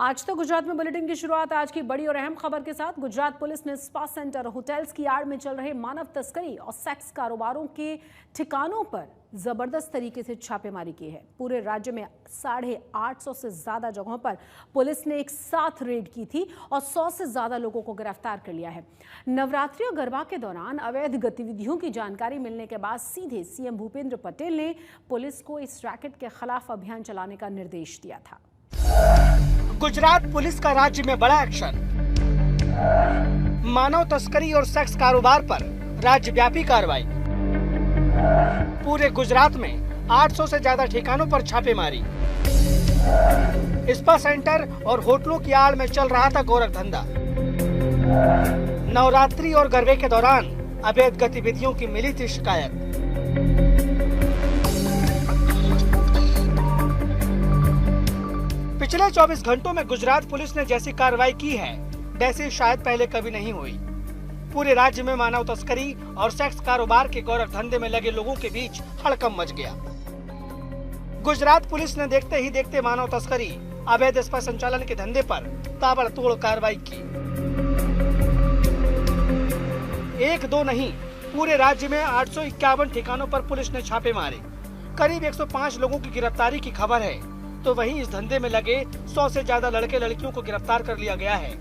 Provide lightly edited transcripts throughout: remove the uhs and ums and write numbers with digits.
आज तो गुजरात में बुलेटिन की शुरुआत आज की बड़ी और अहम खबर के साथ। गुजरात पुलिस ने स्पा सेंटर, होटल्स की आड़ में चल रहे मानव तस्करी और सेक्स कारोबारों के ठिकानों पर जबरदस्त तरीके से छापेमारी की है। पूरे राज्य में 850 से ज्यादा जगहों पर पुलिस ने एक साथ रेड की थी और 100 से ज्यादा लोगों को गिरफ्तार कर लिया है। नवरात्रि और गरबा के दौरान अवैध गतिविधियों की जानकारी मिलने के बाद सीधे सीएम भूपेंद्र पटेल ने पुलिस को इस रैकेट के खिलाफ अभियान चलाने का निर्देश दिया था। गुजरात पुलिस का राज्य में बड़ा एक्शन। मानव तस्करी और सेक्स कारोबार पर राज्यव्यापी कार्रवाई। पूरे गुजरात में 800 से ज्यादा ठिकानों पर छापेमारी। स्पा सेंटर और होटलों की आड़ में चल रहा था गोरख धंधा। नवरात्रि और गरबे के दौरान अवैध गतिविधियों की मिली थी शिकायत। पिछले 24 घंटों में गुजरात पुलिस ने जैसी कार्रवाई की है वैसी शायद पहले कभी नहीं हुई। पूरे राज्य में मानव तस्करी और सेक्स कारोबार के गोरख धंधे में लगे लोगों के बीच हड़कंप मच गया। गुजरात पुलिस ने देखते ही देखते मानव तस्करी, अवैध स्पा संचालन के धंधे पर ताबड़तोड़ कार्रवाई की। एक दो नहीं, पूरे राज्य में 851 ठिकानों पर पुलिस ने छापे मारे। करीब 105 लोगों की गिरफ्तारी की खबर है। तो वहीं इस धंधे में लगे 100 से ज्यादा लड़के लड़कियों को गिरफ्तार कर लिया गया है।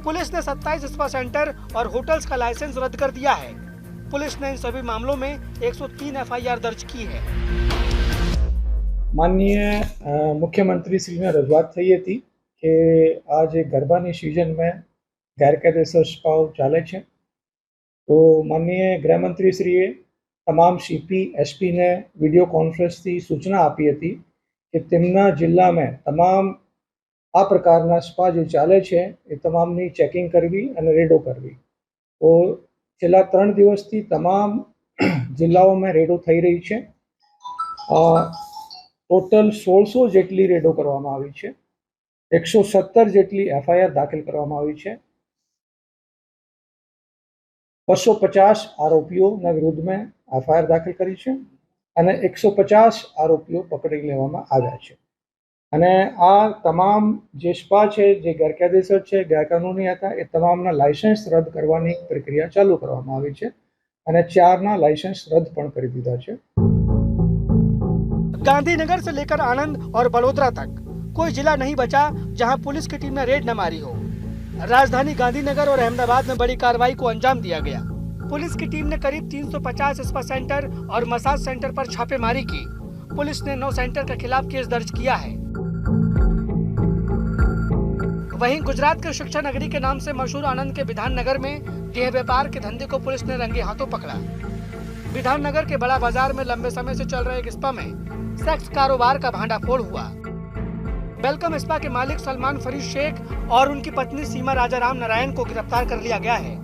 पुलिस ने 27 स्पा सेंटर और होटल्स का लाइसेंस रद्द कर दिया है। पुलिस ने इन सभी मामलों में 103 एफआईआर दर्ज की है। माननीय मुख्यमंत्री श्री ने रजूआत थई हती के आज गरबानी सीजन में गैरकायदेसर स्पाओ चाले छे। तो माननीय गृहमंत्री श्रीए तमाम सीपी एसपी ने वीडियो कॉन्फ्रेंस थी सूचना आपी हती કે તેમના જિલ્લામાં તમામ આ પ્રકારના સ્પા જે ચાલે છે એ તમામની ચેકિંગ કરવી અને રેડો કરવી। તો છેલ્લા 3 દિવસથી તમામ જિલ્લાઓમાં રેડો થઈ રહી છે। ટોટલ 1600 જેટલી રેડો કરવામાં આવી છે। 117 જેટલી એફઆઈઆર દાખલ કરવામાં આવી છે। 250 આરોપીઓના વિરુદ્ધમાં એફઆઈઆર દાખલ કરી છે અને 150 આરોપીઓ પકડી લેવામાં આવ્યા છે। અને આ તમામ જે સ્પા છે જે ગેરકાયદેસર છે, ગેરકાનૂની હતા, એ તમામના લાયસન્સ રદ કરવાની પ્રક્રિયા ચાલુ કરવામાં આવી છે અને 4ના લાયસન્સ રદ પણ કરી દીધા છે। गांधीनगर से लेकर आनंद और बड़ोदरा तक कोई जिला नहीं बचा जहां पुलिस की टीम ने रेड न मारी हो। राजधानी गांधीनगर और अहमदाबाद में बड़ी कार्रवाई को अंजाम दिया गया। पुलिस की टीम ने करीब 350 स्पा सेंटर और मसाज सेंटर पर छापेमारी की। पुलिस ने 9 सेंटर के खिलाफ केस दर्ज किया है। वहीं गुजरात के शिक्षा नगरी के नाम से मशहूर आनंद के विधान नगर में देह व्यापार के धंधे को पुलिस ने रंगे हाथों पकड़ा। विधान नगर के बड़ा बाजार में लंबे समय से चल रहे एक स्पा में सेक्स कारोबार का भांडाफोड़ हुआ। वेलकम स्पा के मालिक सलमान फरीद शेख और उनकी पत्नी सीमा राजाराम नारायण को गिरफ्तार कर लिया गया है।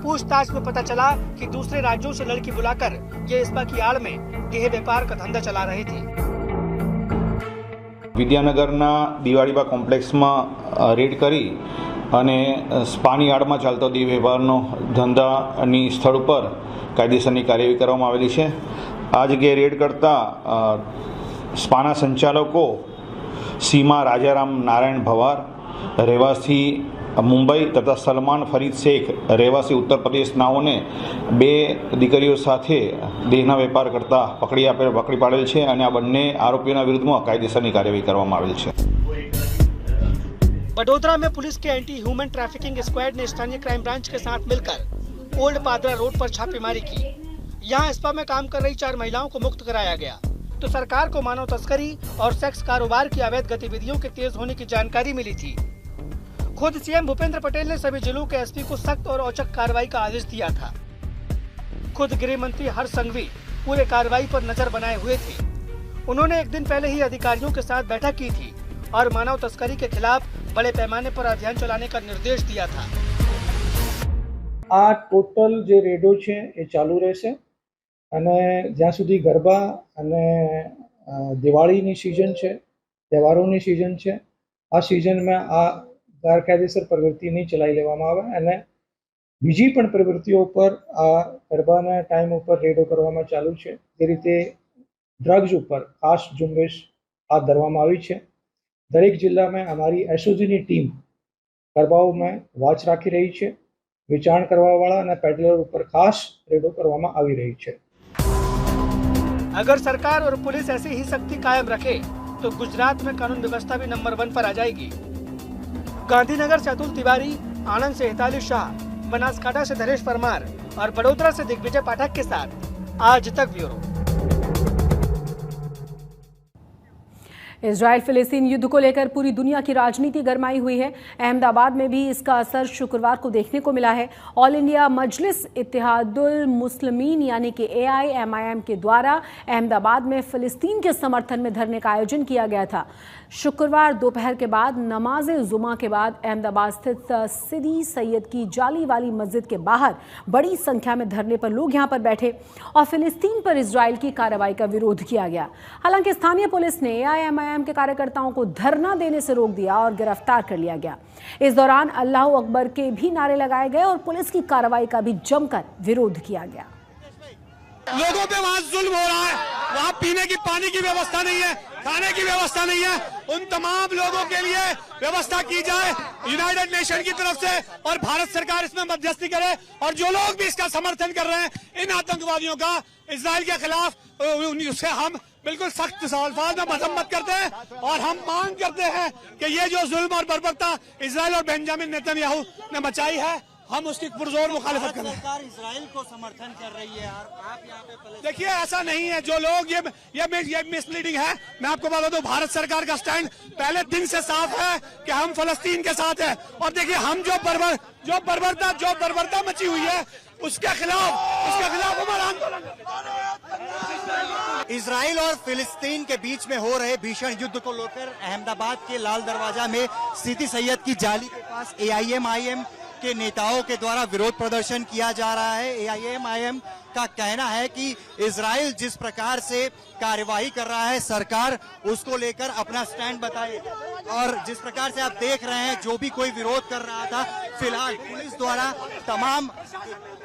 पूछताछ में पता चला कि दूसरे राज्यों से लड़की बुलाकर ये स्पा की आड़ में देह व्यापार का धंधा चला रही थी। विद्यानगरना दिवाळीबा कोम्प्लेक्समां रेड करी अने स्पानी आड़मां चालतो देह व्यापारनो धंधानी स्थळ पर कायदेसरनी कार्यवाही करवामां आवेली छे। आ जग्याए रेड करता स्पाना संचालको सीमा राजाराम नारायण भवार રહેવાસી मुंबई तथा सलमान फरीद शेख રહેવાસી उत्तर प्रदेश नाओने 2 દીકરીઓ સાથે દેહના વેપાર કરતા પકડી પાડેલ છે અને આ બંને આરોપીઓના વિરુદ્ધમાં કાયદેસરની કાર્યવાહી કરવામાં આવેલ છે। बड़ोदरा में पुलिस के एंटी ह्यूमन ट्रैफिकिंग स्क्वाड ने स्थानीय क्राइम ब्रांच के साथ मिलकर ओल्ड पादरा रोड पर छापेमारी की। यहाँ स्पा में काम कर रही 4 महिलाओं को मुक्त कराया गया। तो सरकार को मानव तस्करी और सेक्स कारोबार की अवैध गतिविधियों के तेज होने की जानकारी मिली थी। खुद सीएम भूपेंद्र पटेल ने सभी जिलों के एसपी को सख्त और औचक कार्रवाई का आदेश दिया था। खुद गृह मंत्री हर्ष संघवी पूरे कार्रवाई पर नजर बनाए हुए थे। उन्होंने एक दिन पहले ही अधिकारियों के साथ बैठक की थी और मानव तस्करी के खिलाफ बड़े पैमाने पर अभियान चलाने का निर्देश दिया था। आ टोटल जे रेडो छे ए चालू रहेशे અને જ્યાં સુધી ગરબા અને દિવાળીની સિઝન છે, તહેવારોની સિઝન છે, આ સિઝનમાં આ ગેરકાયદેસર પ્રવૃત્તિ નહીં ચલાવી લેવામાં આવે અને બીજી પણ પ્રવૃત્તિઓ પર આ ગરબાના ટાઈમ ઉપર રેડો કરવામાં ચાલુ છે। જે રીતે ડ્રગ્સ ઉપર ખાસ ઝુંબેશ હાથ ધરવામાં આવી છે। દરેક જિલ્લામાં અમારી એસઓજીની ટીમ ગરબાઓમાં વોચ રાખી રહી છે. વેચાણ કરવાવાળા અને પેડલર ઉપર ખાસ રેડો કરવામાં આવી રહી છે. अगर सरकार और पुलिस ऐसी ही सख्ती कायम रखे तो गुजरात में कानून व्यवस्था भी नंबर 1 पर आ जाएगी। गांधीनगर से अतुल तिवारी, आनंद से हिताली शाह, बनासकांठा से धनेश परमार और बड़ोदरा से दिग्विजय पाठक के साथ आज तक ब्यूरो। इजराइल फिलिस्तीन युद्ध को लेकर पूरी दुनिया की राजनीति गरमाई हुई है। अहमदाबाद में भी इसका असर शुक्रवार को देखने को मिला है। ऑल इंडिया मजलिस इत्तेहादुल मुस्लिमीन यानी कि AIMIM के द्वारा अहमदाबाद में फिलिस्तीन के समर्थन में धरने का आयोजन किया गया था। शुक्रवार दोपहर के बाद नमाज जुमा के बाद अहमदाबाद स्थित सिदी सैयद की जाली वाली मस्जिद के बाहर बड़ी संख्या में धरने पर लोग यहां पर बैठे और फिलिस्तीन पर इजराइल की कार्रवाई का विरोध किया गया। हालांकि स्थानीय पुलिस ने AIMIM के कार्यकर्ताओं को धरना देने से रोक दिया और गिरफ्तार कर लिया गया। इस दौरान अल्लाह अकबर के भी नारे लगाए गए और पुलिस की कार्रवाई का भी जमकर विरोध किया गया। लोगों पे वहाँ जुल्म हो रहा है, वहाँ पीने की पानी की व्यवस्था नहीं है, खाने की व्यवस्था नहीं है। उन तमाम लोगों के लिए व्यवस्था की जाए यूनाइटेड नेशन की तरफ से और भारत सरकार इसमें मध्यस्थी करे और जो लोग भी इसका समर्थन कर रहे हैं इन आतंकवादियों का इजराइल के खिलाफ उससे हम बिल्कुल सख्त अल्फाज में मजम्मत करते हैं और हम मांग करते हैं कि ये जो जुल्म और बर्बरता इजराइल और बेंजामिन नेतन्याहू ने मचाई है हम उसकी पुरजोर मुखालिफत करें। सरकार इजराइल को समर्थन कर रही है और आप यहाँ पे देखिए ऐसा नहीं है। जो लोग ये मिसलीडिंग है। मैं आपको बता दूं भारत सरकार का स्टैंड पहले दिन से साफ है कि हम फलस्तीन के साथ हैं और देखिए हम जो बर्बरता मची हुई है उसके खिलाफ हमारा आंदोलन। इजराइल और फिलिस्तीन के बीच में हो रहे भीषण युद्ध को लेकर अहमदाबाद के लाल दरवाजा में सिदी सैयद की जाली के पास AIMIM के नेताओं के द्वारा विरोध प्रदर्शन किया जा रहा है। AIMIM का कहना है कि इजराइल जिस प्रकार से कार्यवाही कर रहा है सरकार उसको लेकर अपना स्टैंड बताए और जिस प्रकार से आप देख रहे हैं जो भी कोई विरोध कर रहा था फिलहाल पुलिस द्वारा तमाम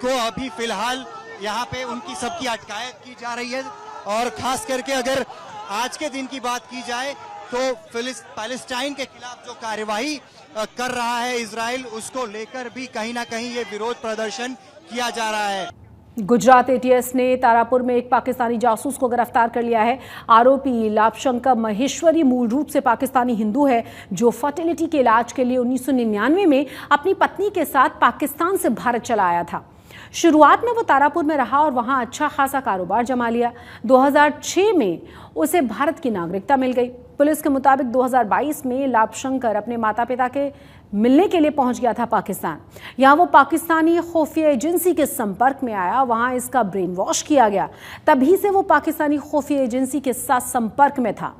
को अभी फिलहाल यहाँ पे उनकी सबकी अटकायत की जा रही है और खास करके अगर आज के दिन की बात की जाए तो पैलेस्टाइन के खिलाफ जो कार्यवाही कर रहा है इजराइल उसको लेकर भी कहीं ना कहीं ये विरोध प्रदर्शन किया जा रहा है। गुजरात ATS ने तारापुर में एक पाकिस्तानी जासूस को गिरफ्तार कर लिया है। आरोपी लाभशंकर महेश्वरी मूल रूप से पाकिस्तानी हिंदू है जो फर्टिलिटी के इलाज के लिए 1999 में अपनी पत्नी के साथ पाकिस्तान से भारत चला आया था। शुरुआत में वो तारापुर में रहा और वहां अच्छा खासा कारोबार जमा लिया। 2006 में उसे भारत की नागरिकता मिल गई। पुलिस के मुताबिक 2022 में लाभशंकर अपने माता पिता के मिलने के लिए पहुंच गया था पाकिस्तान। यहां वो पाकिस्तानी खुफिया एजेंसी के संपर्क में आया, वहां इसका ब्रेन वॉश किया गया। तभी से वो पाकिस्तानी खुफिया एजेंसी के साथ संपर्क में था।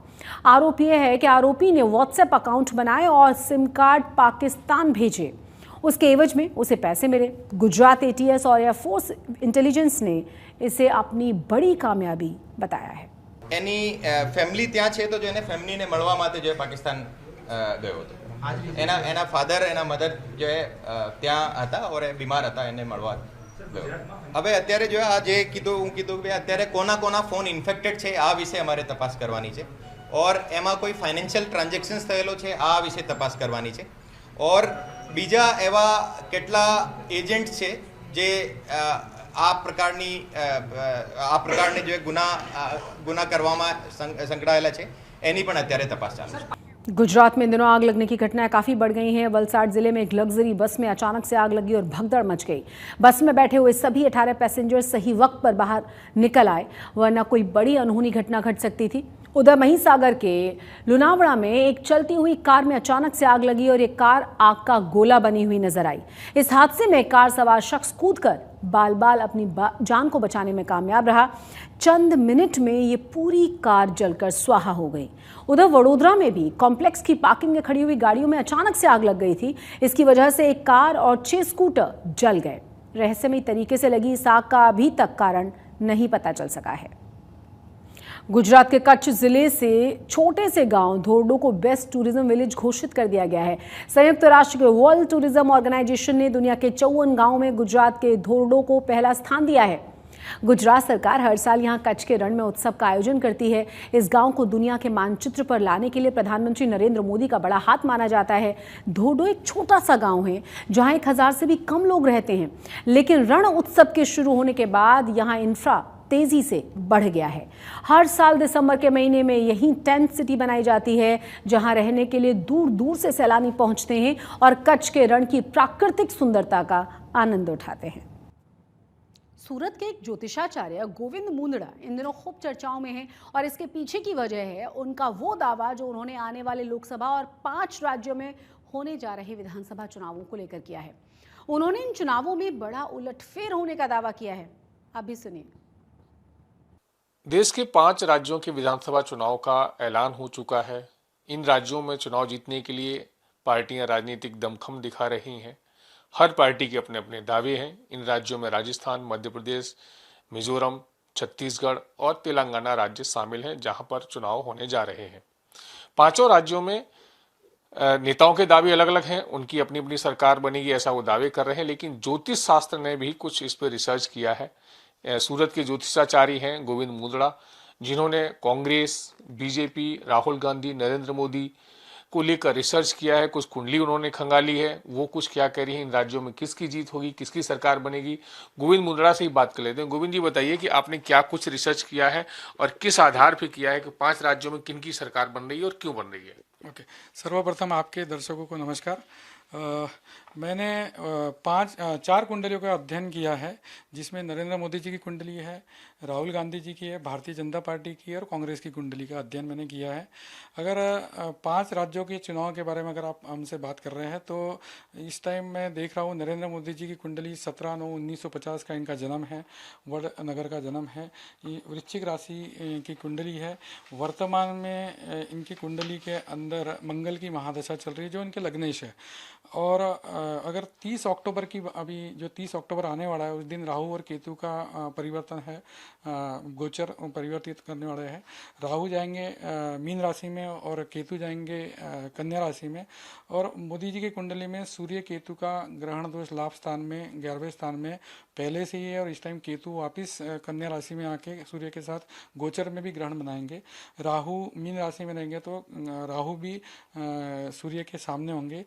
आरोप यह है कि आरोपी ने व्हाट्सएप अकाउंट बनाए और सिम कार्ड पाकिस्तान भेजे, उसके एवज में उसे पैसे मिले। गुजरात ATS और एयरफोर्स इंटेलिजेंस ने इसे अपनी बड़ी कामयाबी बताया है। એની ફેમિલી ત્યાં છે તો જો એને ફેમિલીને મળવા માટે જો પાકિસ્તાન ગયો હતો એના ફાધર એના મધર જો ત્યાં હતા और બીમાર હતા એને મળવા ગયો। હવે અત્યારે જો આ જે કીધું હું કીધું કે અત્યારે કોના ફોન ઇન્ફેક્ટેડ છે આ વિશે અમારે તપાસ કરવાની છે और એમાં કોઈ ફાઇનાન્શિયલ ટ્રાન્ઝેક્શન્સ થયેલો છે આ વિશે તપાસ કરવાની છે और બીજા એવા કેટલા એજન્ટ છે જે આ પ્રકારની જો ગુના કરવામાં સંકળાયેલા છે એની પણ અત્યારે તપાસ ચાલુ છે। गुजरात में इन दिनों आग लगने की घटनाएं काफी बढ़ गई हैं। वलसाड जिले में एक लग्जरी बस में अचानक से आग लगी और भगदड़ मच गई। बस में बैठे हुए सभी 18 पैसेंजर सही वक्त पर बाहर निकल आए, वरना कोई बड़ी अनहोनी घटना घट सकती थी। उधर महिसागर के लुनावड़ा में एक चलती हुई कार में अचानक से आग लगी और ये कार आग का गोला बनी हुई नजर आई। इस हादसे में कार सवार शख्स कूदकर बाल अपनी जान को बचाने में कामयाब रहा। चंद मिनट में ये पूरी कार जलकर स्वाहा हो गई। उधर वडोदरा में भी कॉम्प्लेक्स की पार्किंग में खड़ी हुई गाड़ियों में अचानक से आग लग गई थी। इसकी वजह से एक कार और 6 स्कूटर जल गए। रहस्यमयी तरीके से लगी इस आग का अभी तक कारण नहीं पता चल सका है। गुजरात के कच्छ जिले से छोटे से गांव धोरडो को बेस्ट टूरिज्म विलेज घोषित कर दिया गया है। संयुक्त राष्ट्र के वर्ल्ड टूरिज्म ऑर्गेनाइजेशन ने दुनिया के 54 गांवों में गुजरात के धोरडो को पहला स्थान दिया है। गुजरात सरकार हर साल यहां कच्छ के रण में उत्सव का आयोजन करती है। इस गांव को दुनिया के मानचित्र पर लाने के लिए प्रधानमंत्री नरेंद्र मोदी का बड़ा हाथ माना जाता है। धोडो एक छोटा सा गांव है जहां 1000 से भी कम लोग रहते हैं, लेकिन रण उत्सव के शुरू होने के बाद यहां इंफ्रा तेजी से बढ़ गया है। हर साल दिसंबर के महीने में यही टेंट सिटी बनाई जाती है, जहां रहने के लिए दूर दूर से सैलानी पहुंचते हैं और कच्छ के रण की प्राकृतिक सुंदरता का आनंद उठाते हैं। सूरत के एक ज्योतिषाचार्य गोविंद मुंदड़ा इन दिनों खूब चर्चाओं में हैं और इसके पीछे की वजह है उनका वो दावा जो उन्होंने आने वाले लोकसभा और 5 राज्यों में होने जा रहे विधानसभा चुनावों को लेकर किया है। उन्होंने इन चुनावों में बड़ा उलटफेर होने का दावा किया है। अभी सुनिए। देश के 5 राज्यों के विधानसभा चुनाव का ऐलान हो चुका है। इन राज्यों में चुनाव जीतने के लिए पार्टियां राजनीतिक दमखम दिखा रही हैं। हर पार्टी के अपने अपने दावे हैं। इन राज्यों में राजस्थान, मध्य प्रदेश, मिजोरम, छत्तीसगढ़ और तेलंगाना राज्य शामिल हैं, जहां पर चुनाव होने जा रहे हैं। 5 राज्यों में नेताओं के दावे अलग अलग हैं। उनकी अपनी अपनी सरकार बनेगी ऐसा वो दावे कर रहे हैं, लेकिन ज्योतिष शास्त्र ने भी कुछ इस पर रिसर्च किया है। सूरत के ज्योतिषाचार्य हैं गोविंद मुंदड़ा, जिन्होंने कांग्रेस, बीजेपी, राहुल गांधी, नरेंद्र मोदी को लेकर रिसर्च किया है। कुछ कुंडली उन्होंने खंगाली है। वो कुछ क्या कह रही है, इन राज्यों में किसकी जीत होगी, किसकी सरकार बनेगी। गोविंद मुंदड़ा से ही बात कर लेते हैं। गोविंद जी, बताइए कि आपने क्या कुछ रिसर्च किया है और किस आधार पर किया है कि 5 राज्यों में किन की सरकार बन रही है और क्यों बन रही है। ओके, सर्वप्रथम आपके दर्शकों को नमस्कार। मैंने 4 कुंडलियों का अध्ययन किया है, जिसमें नरेंद्र मोदी जी की कुंडली है, राहुल गांधी जी की है, भारतीय जनता पार्टी की और कांग्रेस की कुंडली का अध्ययन मैंने किया है। अगर 5 राज्यों के चुनाव के बारे में अगर आप हमसे बात कर रहे हैं तो इस टाइम मैं देख रहा हूँ नरेंद्र मोदी जी की कुंडली 17/9/1950 का इनका जन्म है, वडनगर का जन्म है। वृश्चिक राशि की कुंडली है। वर्तमान में इनकी कुंडली के अंदर मंगल की महादशा चल रही है, जो इनके लग्नेश है। और अगर 30 अक्टूबर की, अभी जो 30 अक्टूबर आने वाला है, उस दिन राहु और केतु का परिवर्तन है, गोचर परिवर्तित करने वाले हैं। राहु जाएंगे मीन राशि में और केतु जाएंगे कन्या राशि में। और मोदी जी की कुंडली में सूर्य केतु का ग्रहण दोष लाभ स्थान में 11वें स्थान में पहले से ही है, और इस टाइम केतु वापस कन्या राशि में आके सूर्य के साथ गोचर में भी ग्रहण बनाएंगे। राहु मीन राशि में रहेंगे तो राहु भी सूर्य के सामने होंगे।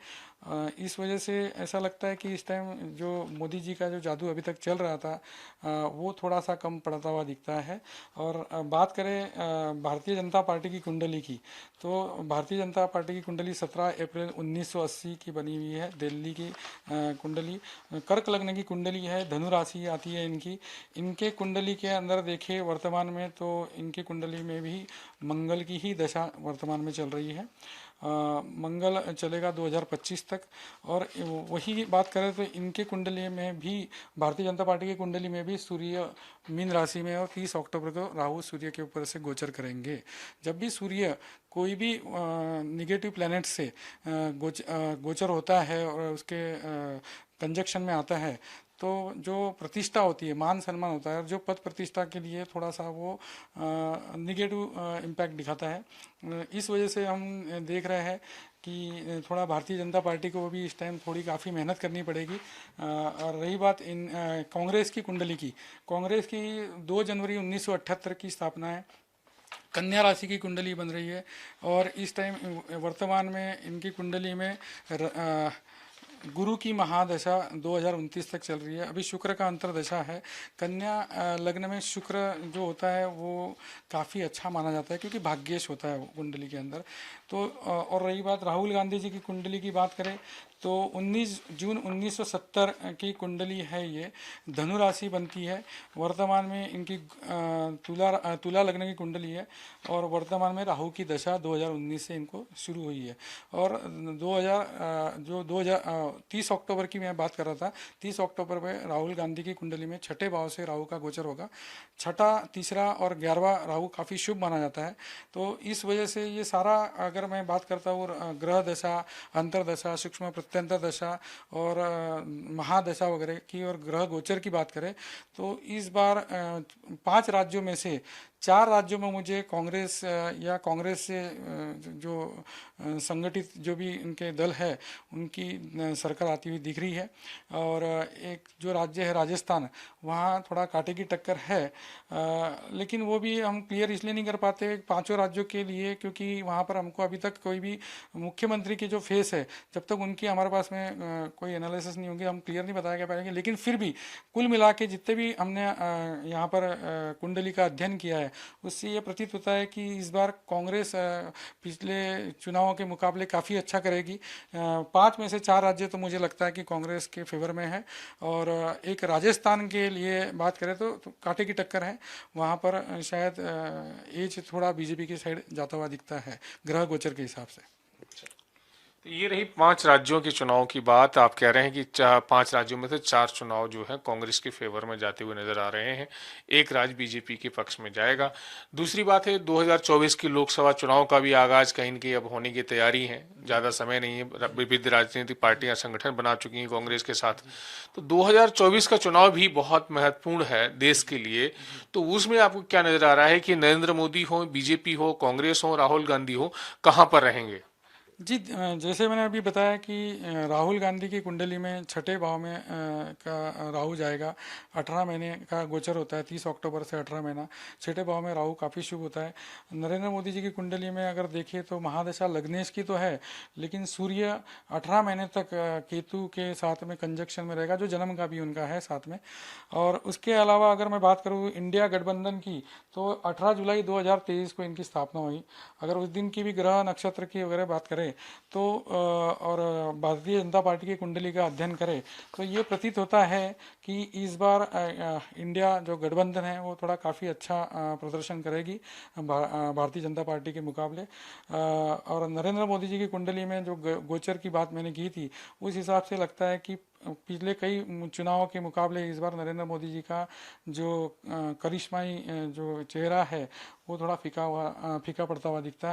इस वजह से ऐसा लगता है कि इस टाइम जो मोदी जी का जो जादू अभी तक चल रहा था वो थोड़ा सा कम पड़ता हुआ दिखता है। और बात करें भारतीय जनता पार्टी की कुंडली की, तो भारतीय जनता पार्टी की कुंडली 17 अप्रैल 1980 की बनी हुई है। दिल्ली की कुंडली कर्क लग्न की कुंडली है, धनु राशि आती है इनकी। इनके कुंडली के अंदर देखें वर्तमान में तो इनकी कुंडली में भी मंगल की ही दशा वर्तमान में चल रही है। मंगल चलेगा 2025 तक। और वही बात करें तो इनके कुंडली में भी, भारतीय जनता पार्टी की कुंडली में भी सूर्य मीन राशि में और 30 अक्टूबर को राहु सूर्य के ऊपर से गोचर करेंगे। जब भी सूर्य कोई भी निगेटिव प्लैनेट से गोचर होता है और उसके कंजक्शन में आता है, तो जो प्रतिष्ठा होती है, मान सम्मान होता है, जो पद प्रतिष्ठा के लिए थोड़ा सा वो निगेटिव इम्पैक्ट दिखाता है। इस वजह से हम देख रहे हैं कि थोड़ा भारतीय जनता पार्टी को भी इस टाइम थोड़ी काफ़ी मेहनत करनी पड़ेगी। और रही बात इन कांग्रेस की कुंडली की, कांग्रेस की 2 जनवरी 1978 की स्थापना है। कन्या राशि की कुंडली बन रही है और इस टाइम वर्तमान में इनकी कुंडली में गुरु की महादशा 2029 तक चल रही है। अभी शुक्र का अंतरदशा है। कन्या लग्न में शुक्र जो होता है वो काफ़ी अच्छा माना जाता है, क्योंकि भाग्येश होता है कुंडली के अंदर। तो और रही बात राहुल गांधी जी की कुंडली की बात करें तो 19 जून 1970 की कुंडली है। ये धनु राशि बनती है। वर्तमान में इनकी तुला लग्न की कुंडली है और वर्तमान में राहु की दशा 2019 से इनको शुरू हुई है। और 30 अक्टूबर की मैं बात कर रहा था, 30 अक्टूबर में राहुल गांधी की कुंडली में 6ठे भाव से राहु का गोचर होगा। 6ठा, 3रा और 11वां राहु काफ़ी शुभ माना जाता है। तो इस वजह से ये सारा, अगर मैं बात करता हूँ ग्रह दशा, अंतरदशा, सूक्ष्म प्रत्यंतर दशा और महादशा वगैरह की और ग्रह गोचर की बात करें तो इस बार 5 राज्यों में से 4 राज्यों में मुझे कांग्रेस या कांग्रेस से जो संगठित जो भी उनके दल है उनकी सरकार आती हुई दिख रही है। और एक जो राज्य है राजस्थान, वहाँ थोड़ा कांटे की टक्कर है, लेकिन वो भी हम क्लियर इसलिए नहीं कर पाते 5 राज्यों के लिए क्योंकि वहाँ पर हमको अभी तक कोई भी मुख्यमंत्री की जो फेस है, जब तक उनकी हमारे पास में कोई एनालिसिस नहीं होगी हम क्लियर नहीं बताया पाएंगे। लेकिन फिर भी कुल मिला के जितने भी हमने यहाँ पर कुंडली का अध्ययन किया है उससे ये प्रतीत होता है कि इस बार कांग्रेस पिछले चुनावों के मुकाबले काफ़ी अच्छा करेगी। 5 में से 4 राज्य तो मुझे लगता है कि कांग्रेस के फेवर में है। और एक राजस्थान के लिए बात करें तो कांटे की टक्कर है, वहाँ पर शायद एज थोड़ा बीजेपी की साइड जाता हुआ दिखता है ग्रह गोचर के हिसाब से। तो ये रही 5 राज्यों के चुनाव की बात। आप कह रहे हैं कि 5 राज्यों में से 4 चुनाव जो है कांग्रेस के फेवर में जाते हुए नजर आ रहे हैं, एक राज्य बीजेपी के पक्ष में जाएगा। दूसरी बात है 2024 की लोकसभा चुनाव का भी आगाज कहीं न कहीं अब होने की तैयारी है, ज़्यादा समय नहीं है, विविध राजनीतिक पार्टियां संगठन बना चुकी हैं कांग्रेस के साथ। तो 2024 का चुनाव भी बहुत महत्वपूर्ण है देश के लिए। तो उसमें आपको क्या नजर आ रहा है कि नरेंद्र मोदी हो, बीजेपी हो, कांग्रेस हो, राहुल गांधी हो, कहाँ पर रहेंगे? जी, जैसे मैंने अभी बताया कि राहुल गांधी की कुंडली में 6ठे भाव में का राहु जाएगा। 18 महीने का गोचर होता है, 30 अक्टूबर से 18 महीना 6ठे भाव में राहु काफ़ी शुभ होता है। नरेंद्र मोदी जी की कुंडली में अगर देखिए तो महादशा लग्नेश की तो है, लेकिन सूर्य 18 महीने तक केतु के साथ में कंजक्शन में रहेगा, जो जन्म का भी उनका है साथ में। और उसके अलावा अगर मैं बात करूँ इंडिया गठबंधन की, तो 18 जुलाई 2023 को इनकी स्थापना हुई। अगर उस दिन की भी ग्रह नक्षत्र की वगैरह बात करें तो और भारतीय जनता पार्टी की कुंडली का अध्ययन करें तो ये प्रतीत होता है कि इस बार इंडिया जो गठबंधन है वो थोड़ा काफ़ी अच्छा प्रदर्शन करेगी भारतीय जनता पार्टी के मुकाबले। और नरेंद्र मोदी जी की कुंडली में जो गोचर की बात मैंने की थी उस हिसाब से लगता है कि पिछले कई चुनावों के मुकाबले इस बार नरेंद्र मोदी जी का जो करिश्माई जो चेहरा है वो थोड़ा फीका पड़ता हुआ दिखता है।